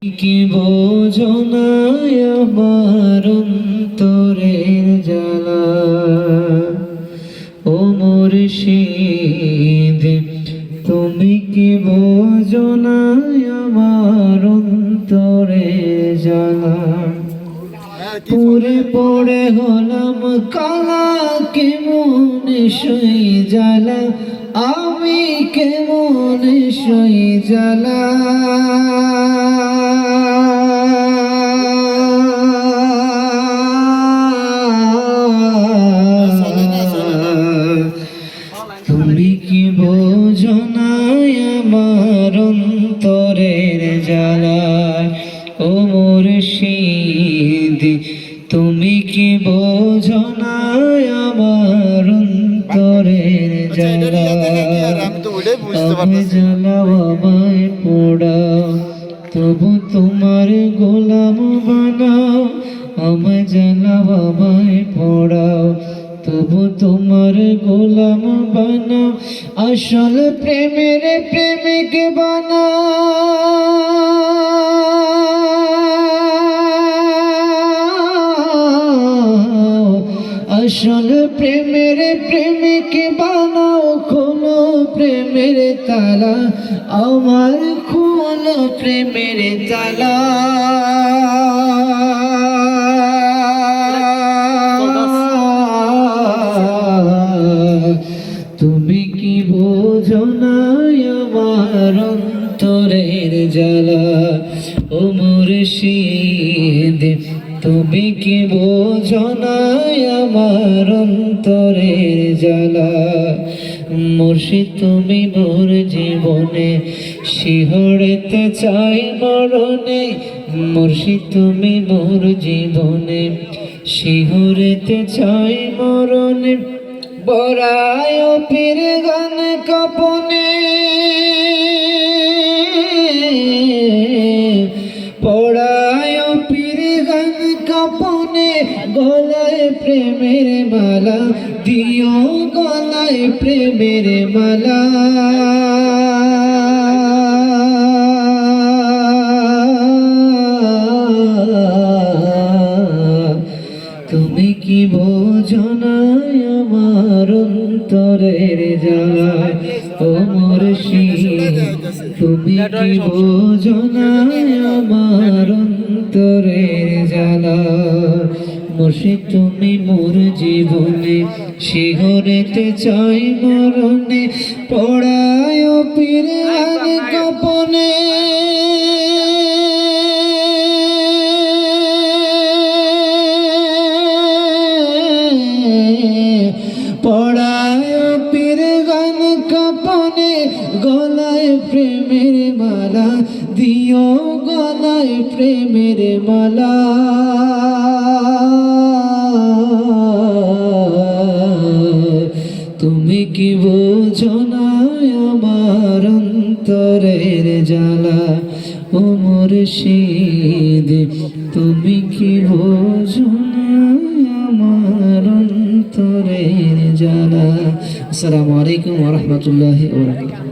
কি বোঝো না আমার অন্তরের জ্বালা, ও মুর্শিদ তুমি কি বোঝো না আমার অন্তরের জ্বালা। পুরে পড়ে হলাম কালা, কেমন সই জ্বালা, আমি কেমন সই জ্বালা। তুমি কি বোঝো না আমার অন্তরের জ্বালা, ও মুর্শিদ তুমি কি বোঝো না আমার অন্তরের জ্বালা। আমায় জ্বালাও আমায় পোড়াও, তবু তোমার গোলাম বানাও। আমায় জ্বালাও আমায় পোড়াও, তবু তোমার গোলাম বানাও। আসল প্রেমের প্রেমিক বানাও, আসল প্রেমের প্রেমিক বানাও। খোলো প্রেমের তালা, আমার খোলো প্রেমের তালা। তুমি কি বোঝো না আমার অন্তরের জ্বালা, ও মুর্শিদ তুমি কি বোঝো না আমার অন্তরের জ্বালা। মুর্শিদ তুমি মোর জীবনে শিহরিতে চাই মরণে। মুর্শিদ তুমি মোর জীবনে শিহরিতে চাই মরণে। বরায় পীর গান কাপনে, পড়ায় পীর গান কাপনে। গলায় প্রেমের মালা দিও, গলায় প্রেমের মালা। তুমি কি বোঝো না আমার অন্তরের জ্বালা, ও মুর্শিদ তুমি কি বোঝো না আমার অন্তরের জ্বালা। মুর্শিদ তুমি মোর জীবনে শিহরিতে চাই মরণে। পড়ায় পীর গান কাপনে, পড়ায় পীর গান কাপনে। গলায় প্রেমের মালা দিও, গলায় প্রেমের মালা। তুমি কি বোঝো না আমার অন্তরের জ্বালা, ও মুর্শিদ তুমি কি বোঝো না আমার অন্তরের জ্বালা। আসসালামু আলাইকুম ওয়া রাহমাতুল্লাহি ওয়া বারাকাতুহু।